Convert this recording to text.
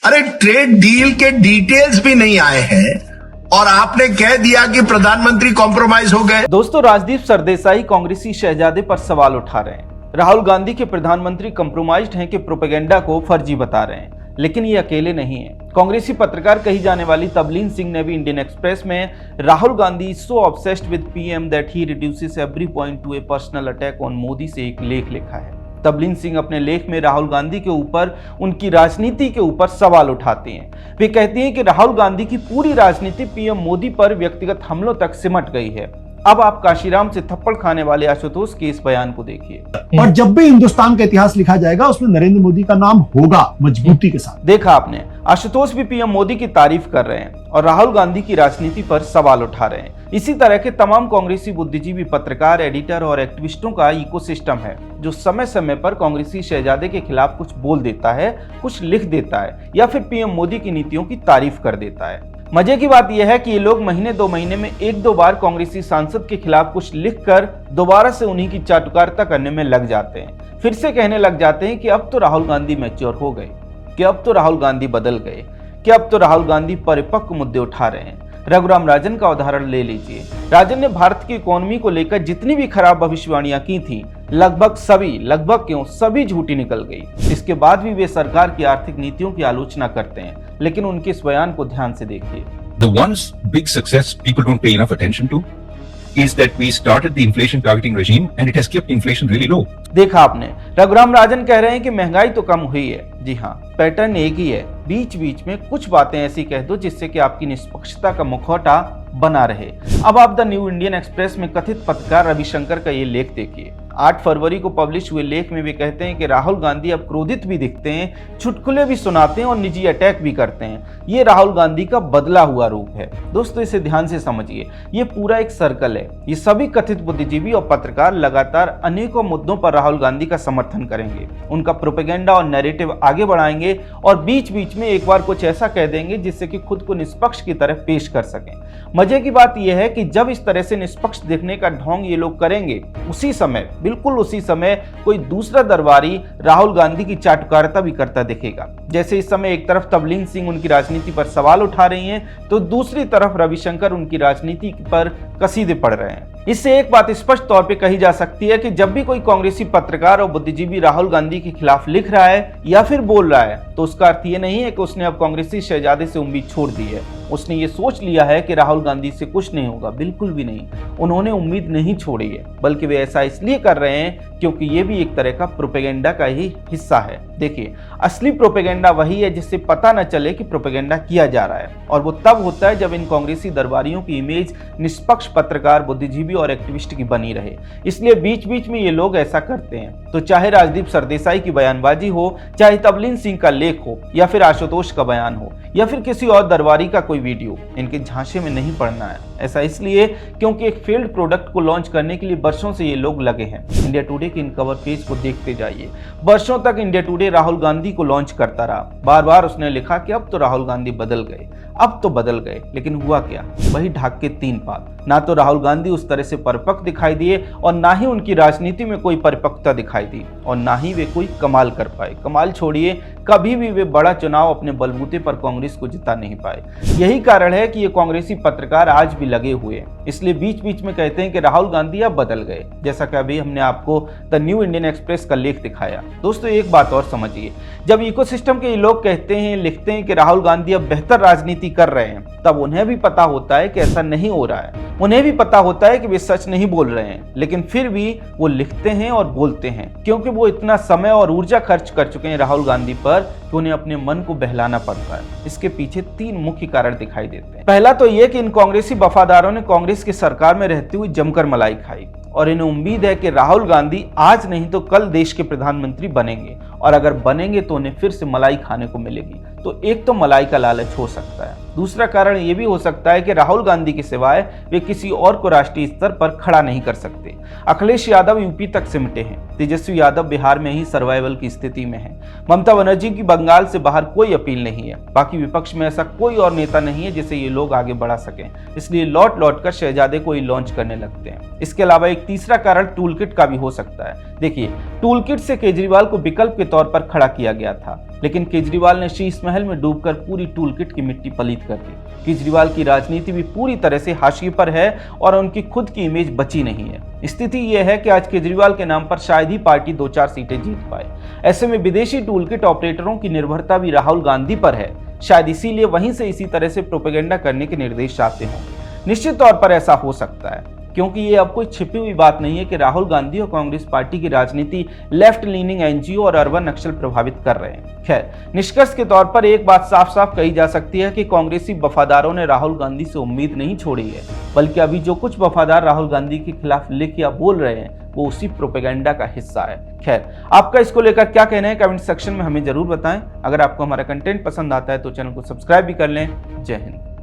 अरे trade deal के details भी नहीं आए हैं और आपने कह दिया कि प्रधानमंत्री कॉम्प्रोमाइज हो गए। दोस्तों, राजदीप सरदेसाई कांग्रेसी शहजादे पर सवाल उठा रहे हैं। राहुल गांधी के प्रधानमंत्री कंप्रोमाइज्ड हैं कि प्रोपेगेंडा को फर्जी बता रहे हैं। लेकिन ये अकेले नहीं है। कांग्रेसी पत्रकार कही जाने वाली तबलीन सिंह ने भी इंडियन एक्सप्रेस में राहुल गांधी सो obsessed with PM that he reduces every point two A personal attack on Modi से एक लेख लिखा है। तबलीन सिंह अपने लेख में राहुल गांधी के ऊपर, उनकी राजनीति के ऊपर सवाल उठाती हैं। वे कहती हैं कि राहुल गांधी की पूरी राजनीति पीएम मोदी पर व्यक्तिगत हमलों तक सिमट गई है। अब आप काशीराम से थप्पड़ खाने वाले आशुतोष के इस बयान को देखिए। और जब भी हिंदुस्तान का इतिहास लिखा जाएगा उसमें नरेंद्र मोदी का नाम होगा मजबूती के साथ। देखा आपने, आशुतोष भी पीएम मोदी की तारीफ कर रहे हैं और राहुल गांधी की राजनीति पर सवाल उठा रहे हैं। इसी तरह के तमाम कांग्रेसी बुद्धिजीवी, पत्रकार, एडिटर और एक्टिविस्टों का इकोसिस्टम है जो समय समय पर कांग्रेसी शहजादे के खिलाफ कुछ बोल देता है, कुछ लिख देता है या फिर पीएम मोदी की नीतियों की तारीफ कर देता है। मजे की बात यह है कि ये लोग महीने दो महीने में एक दो बार कांग्रेसी सांसद के खिलाफ कुछ लिखकर दोबारा से उन्हीं की चाटुकारिता करने में लग जाते हैं। फिर से कहने लग जाते हैं कि अब तो राहुल गांधी मैच्योर हो गए, कि अब तो राहुल गांधी बदल गए, कि अब तो राहुल गांधी परिपक्व मुद्दे उठा रहे हैं। रघुराम राजन का उदाहरण ले लीजिए। राजन ने भारत की इकोनॉमी को लेकर जितनी भी खराब भविष्यवाणियां की थी, लगभग सभी झूठी निकल गई। इसके बाद भी वे सरकार की आर्थिक नीतियों की आलोचना करते हैं, लेकिन उनके इस बयान को ध्यान से देखिए। The one big success people don't pay enough attention to is that we started the inflation targeting regime and it has kept inflation really low. देखा आपने, रघुराम राजन कह रहे हैं कि महंगाई तो कम हुई है। जी हाँ, पैटर्न एक ही है। बीच बीच में कुछ बातें ऐसी कह दो जिससे कि आपकी निष्पक्षता का मुखौटा बना रहे। अब आप द न्यू इंडियन एक्सप्रेस में कथित पत्रकार रविशंकर का ये लेख देखिए। 8 फरवरी को पब्लिश हुए लेख में वे कहते हैं कि राहुल गांधी अब क्रोधित भी दिखते हैं, चुटकुले भी सुनाते हैं और निजी अटैक भी करते हैं। ये राहुल गांधी का बदला हुआ रूप है। दोस्तों, इसे ध्यान से समझिए। ये पूरा एक सर्कल है। ये सभी कथित बुद्धिजीवी और पत्रकार लगातार अनेकों मुद्दों पर राहुल गांधी का समर्थन करेंगे, उनका प्रोपेगेंडा और नैरेटिव आगे बढ़ाएंगे और बीच बीच में एक बार कुछ ऐसा कह देंगे जिससे कि खुद को निष्पक्ष की तरह पेश कर सकें। मजे की बात यह है कि जब इस तरह से निष्पक्ष दिखने का ढोंग ये लोग करेंगे, उसी समय, बिल्कुल उसी समय कोई दूसरा दरबारी राहुल गांधी की चाटुकारिता भी करता दिखेगा। जैसे इस समय एक तरफ तबलीन सिंह उनकी राजनीति पर सवाल उठा रही हैं, तो दूसरी तरफ रविशंकर उनकी राजनीति पर कसीदे पड़ रहे हैं। इससे एक बात स्पष्ट तौर पे कही जा सकती है कि जब भी कोई कांग्रेसी पत्रकार और बुद्धिजीवी राहुल गांधी के खिलाफ लिख रहा है या फिर बोल रहा है, तो उसका अर्थ ये नहीं है कि उसने अब कांग्रेसी शहजादे से उम्मीद छोड़ दी है। उसने ये सोच लिया है कि राहुल गांधी से कुछ नहीं होगा। बिल्कुल भी नहीं, उन्होंने उम्मीद नहीं छोड़ी है, बल्कि वे ऐसा इसलिए कर रहे हैं क्योंकि ये भी एक तरह का प्रोपेगेंडा का ही हिस्सा है। देखिए, असली प्रोपेगेंडा वही है जिससे पता न चले कि प्रोपेगेंडा किया जा रहा है, और वो तब होता है जब इन कांग्रेसी दरबारियों की इमेज निष्पक्ष पत्रकार, बुद्धिजीवी और एक्टिविस्ट की बनी रहे। इसलिए बीच बीच में ये लोग ऐसा करते हैं। तो चाहे राजदीप सरदेसाई की बयानबाजी हो, चाहे तबलीन सिंह का लेख हो, या फिर आशुतोष का बयान हो, या फिर किसी और दरबारी का कोई वीडियो, इनके झांसे में नहीं पड़ना है। ऐसा इसलिए क्योंकि एक फेल्ड प्रोडक्ट को लॉन्च करने के लिए वर्षों से ये लोग लगे हैं। इंडिया टुडे के इन कवर पेज को देखते जाइए। वर्षों तक इंडिया टुडे राहुल गांधी को लॉन्च करता रहा। बार बार उसने लिखा कि अब तो राहुल गांधी बदल गए, अब तो बदल गए। लेकिन हुआ क्या? वही ढाक के 3 पात। ना तो राहुल गांधी उस तरह से परिपक्व दिखाई दिए और ना ही उनकी राजनीति में कोई परिपक्वता दिखाई दी, और ना ही वे कोई कमाल कर पाए। कमाल छोड़िए, कभी भी वे बड़ा चुनाव अपने बलबूते पर कांग्रेस को जिता नहीं पाए। यही कारण है कि ये कांग्रेसी पत्रकार आज भी लगे हुए हैं। इसलिए बीच बीच में कहते हैं कि राहुल गांधी अब बदल गए, जैसा कि अभी हमने आपको द न्यू इंडियन एक्सप्रेस का लेख दिखाया। दोस्तों, एक बात और समझिए, जब इकोसिस्टम के ये लोग कहते हैं, लिखते हैं कि राहुल गांधी अब बेहतर राजनीति कर रहे हैं, तब उन्हें भी पता होता है कि ऐसा नहीं हो रहा है। उन्हें भी पता होता है कि वे सच नहीं बोल रहे हैं, लेकिन फिर भी वो लिखते हैं और बोलते हैं, क्योंकि वो इतना समय और ऊर्जा खर्च कर चुके हैं राहुल गांधी पर कि उन्हें अपने मन को बहलाना पड़ता है। इसके पीछे 3 मुख्य कारण दिखाई देते हैं। पहला तो ये कि इन कांग्रेसी वफादारों ने कांग्रेस की सरकार में रहते हुए जमकर मलाई खाई, और इन्हें उम्मीद है कि राहुल गांधी आज नहीं तो कल देश के प्रधानमंत्री बनेंगे, और अगर बनेंगे तो उन्हें फिर से मलाई खाने को मिलेगी। तो एक तो मलाई का लालच हो सकता है। दूसरा कारण ये भी हो सकता है कि राहुल गांधी के सिवाय वे किसी और को राष्ट्रीय स्तर पर खड़ा नहीं कर सकते। अखिलेश यादव यूपी तक सिमटे हैं, तेजस्वी यादव बिहार में ही सर्वाइवल की स्थिति में है, ममता बनर्जी की बंगाल से बाहर कोई अपील नहीं है। बाकी विपक्ष में ऐसा कोई और नेता नहीं है जिसे ये लोग आगे बढ़ा सकें, इसलिए लौट लौट कर शहजादे को ही लॉन्च करने लगते हैं। इसके अलावा एक तीसरा कारण टूल किट का भी हो सकता है। देखिए, टूल किट से केजरीवाल को विकल्प के तौर पर खड़ा किया गया था। लेकिन केजरीवाल ने शीश महल में डूबकर पूरी टूलकिट की मिट्टी पलीत कर दी। केजरीवाल की राजनीति भी पूरी तरह से हाशिए पर है और उनकी खुद की इमेज बची नहीं है। स्थिति यह है कि आज केजरीवाल के नाम पर शायद ही पार्टी 2-4 सीटें जीत पाए। ऐसे में विदेशी टूलकिट ऑपरेटरों की निर्भरता भी राहुल गांधी पर है। शायद इसीलिए वहीं से इसी तरह से प्रोपेगेंडा करने के निर्देश आते हों। निश्चित तौर पर ऐसा हो सकता है, क्योंकि ये अब कोई छिपी हुई बात नहीं है कि राहुल गांधी और कांग्रेस पार्टी की राजनीति लेफ्ट लीनिंग एनजीओ और अर्बन नक्सल प्रभावित कर रहे हैं। खैर, निष्कर्ष के तौर पर एक बात साफ साफ कही जा सकती है कि कांग्रेसी वफादारों ने राहुल गांधी से उम्मीद नहीं छोड़ी है, बल्कि अभी जो कुछ वफादार राहुल गांधी के खिलाफ लिख या बोल रहे हैं वो उसी प्रोपेगेंडा का हिस्सा है। खैर, आपका इसको लेकर क्या कहना है कमेंट सेक्शन में हमें जरूर बताएं। अगर आपको हमारा कंटेंट पसंद आता है तो चैनल को सब्सक्राइब भी कर लें। जय हिंद।